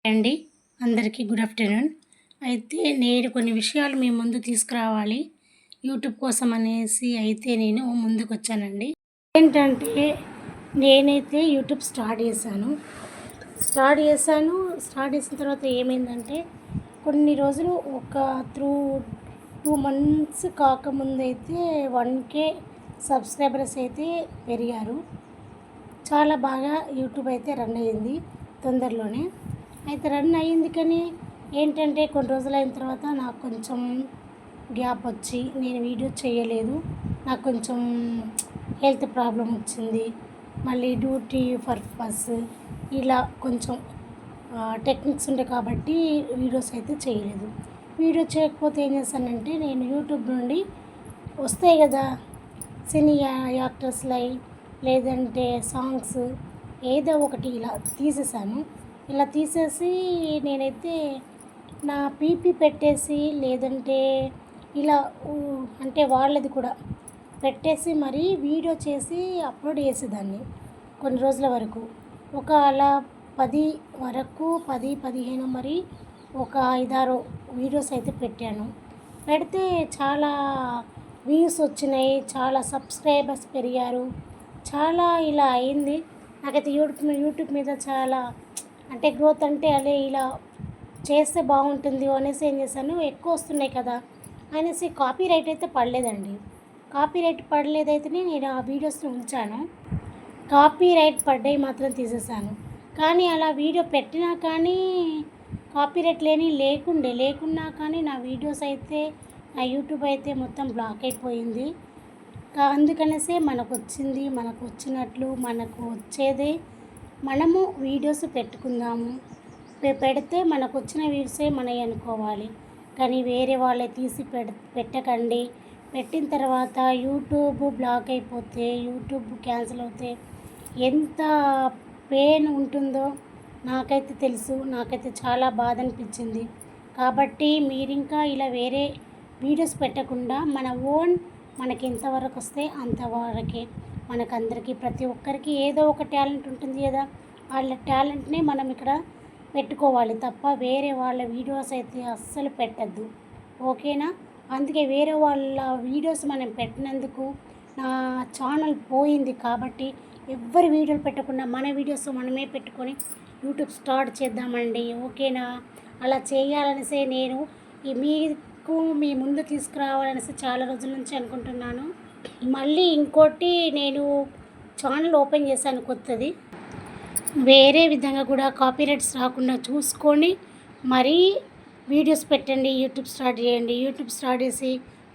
అండి అందరికీ good afternoon. అయితే నేను కొన్ని విషయాలు మీ ముందు తీసుకురావాలి యూట్యూబ్ కోసం అనేసి అయితే నేను ముందుకొచ్చానండి. ఏంటంటే నేనైతే యూట్యూబ్ స్టార్ట్ చేశాను. స్టార్ట్ చేసిన తర్వాత ఏమైందంటే కొన్ని రోజులు ఒక 2 మంత్స్ కాకముందైతే 1K సబ్స్క్రైబర్స్ అయితే పెరిగారు. చాలా బాగా యూట్యూబ్ అయితే రన్ అయ్యింది తొందరలోనే. అయితే రన్ అయ్యింది కానీ ఏంటంటే కొన్ని రోజులైన తర్వాత నాకు కొంచెం గ్యాప్ వచ్చి నేను వీడియో చేయలేదు. నాకు కొంచెం హెల్త్ ప్రాబ్లం వచ్చింది. మళ్ళీ డ్యూటీ పర్పస్ ఇలా కొంచెం టెక్నిక్స్ ఉండే కాబట్టి వీడియోస్ అయితే చేయలేదు. వీడియో చేయకపోతే ఏం చేశానంటే నేను యూట్యూబ్ నుండి వస్తాయి కదా సినీ యాక్టర్స్ లేదంటే సాంగ్స్ ఏదో ఒకటి ఇలా తీసేసాను. ఇలా తీసేసి నేనైతే నా పీపీ పెట్టేసి లేదంటే ఇలా అంటే వాళ్ళది కూడా పెట్టేసి మరీ వీడియో చేసి అప్లోడ్ చేసేదాన్ని కొన్ని రోజుల వరకు. ఒక అలా 10 15 మరి ఒక 5 6 వీడియోస్ అయితే పెట్టాను. పెడితే చాలా వ్యూస్ వచ్చినాయి, చాలా సబ్స్క్రైబర్స్ పెరిగారు, చాలా ఇలా అయింది. నాకైతే యూట్యూబ్ మీద చాలా అంటే గ్రోత్ అంటే అదే ఇలా చేస్తే బాగుంటుంది అనేసి ఏం చేశాను, ఎక్కువ వస్తున్నాయి కదా అనేసి కాపీరైట్ అయితే పడలేదండి. కాపీరైట్ పడలేదైతేనే నేను ఆ వీడియోస్ని ఉంచాను. కాపీరైట్ పడ్డాయి మాత్రం తీసేసాను. కానీ అలా వీడియో పెట్టినా కానీ కాపీరైట్ లేకున్నా కానీ నా వీడియోస్ అయితే నా యూట్యూబ్ అయితే మొత్తం బ్లాక్ అయిపోయింది. అందుకనేసే మనకు వచ్చినట్లు మనకు వచ్చేదే మనము వీడియోస్ పెట్టుకుందాము. పెడితే మనకు వచ్చిన వ్యూసే మనవి అనుకోవాలి. కానీ వేరే వాళ్ళే తీసి పెట్టకండి. పెట్టిన తర్వాత యూట్యూబ్ బ్లాక్ అయిపోతే, యూట్యూబ్ క్యాన్సిల్ అవుతే ఎంత పెయిన్ ఉంటుందో నాకైతే తెలుసు. నాకైతే చాలా బాధ అనిపించింది. కాబట్టి మీరింకా ఇలా వేరే వీడియోస్ పెట్టకుండా మనకి ఎంతవరకు వస్తే అంతవరకే. మనకందరికీ ప్రతి ఒక్కరికి ఏదో ఒక టాలెంట్ ఉంటుంది కదా, వాళ్ళ టాలెంట్ని మనం ఇక్కడ పెట్టుకోవాలి తప్ప వేరే వాళ్ళ వీడియోస్ అయితే అస్సలు పెట్టద్దు, ఓకేనా? అందుకే వేరే వాళ్ళ వీడియోస్ మనం పెట్టినందుకు నా ఛానల్ పోయింది. కాబట్టి ఎవ్వరి వీడియోలు పెట్టకుండా మన వీడియోస్ మనమే పెట్టుకొని యూట్యూబ్ స్టార్ట్ చేద్దామండి, ఓకేనా? అలా చేయాలనేసే నేను మీకు మీ ముందు తీసుకురావాలనేసి చాలా రోజుల నుంచి అనుకుంటున్నాను. మళ్ళీ ఇంకోటి నేను ఛానల్ ఓపెన్ చేశాను కొత్తది. వేరే విధంగా కూడా కాపీరైట్స్ రాకుండా చూసుకొని మరీ వీడియోస్ పెట్టండి, యూట్యూబ్ స్టార్ట్ చేయండి. యూట్యూబ్ స్టార్ట్ చేసి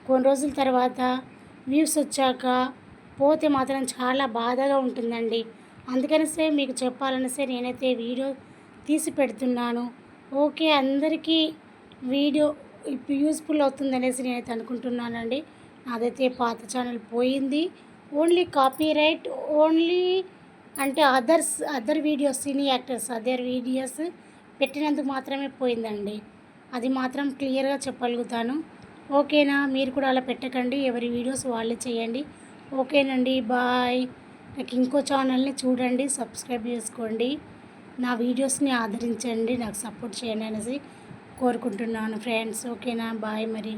కొన్ని రోజుల తర్వాత వ్యూస్ వచ్చాక పోతే మాత్రం చాలా బాధగా ఉంటుందండి. అందుకనిసే మీకు చెప్పాలనేసే నేనైతే వీడియో తీసి పెడుతున్నాను. ఓకే, అందరికీ వీడియో ఇప్పుడు యూస్ఫుల్ అవుతుంది అనేసి నేనైతే అనుకుంటున్నానండి. నాదైతే పాత ఛానల్ పోయింది. ఓన్లీ కాపీరైట్ అంటే అదర్ వీడియోస్ సినీ యాక్టర్స్ అదర్ వీడియోస్ పెట్టినందుకు మాత్రమే పోయిందండి. అది మాత్రం క్లియర్గా చెప్పగలుగుతాను, ఓకేనా? మీరు కూడా అలా పెట్టకండి, ఎవరి వీడియోస్ వాళ్ళే చేయండి, ఓకేనండి? బాయ్. నాకు ఇంకో ఛానల్ని చూడండి, సబ్స్క్రైబ్ చేసుకోండి, నా వీడియోస్ని ఆదరించండి, నాకు సపోర్ట్ చేయండి అనేసి కోరుకుంటున్నాను ఫ్రెండ్స్, ఓకేనా? బాయ్ మరి.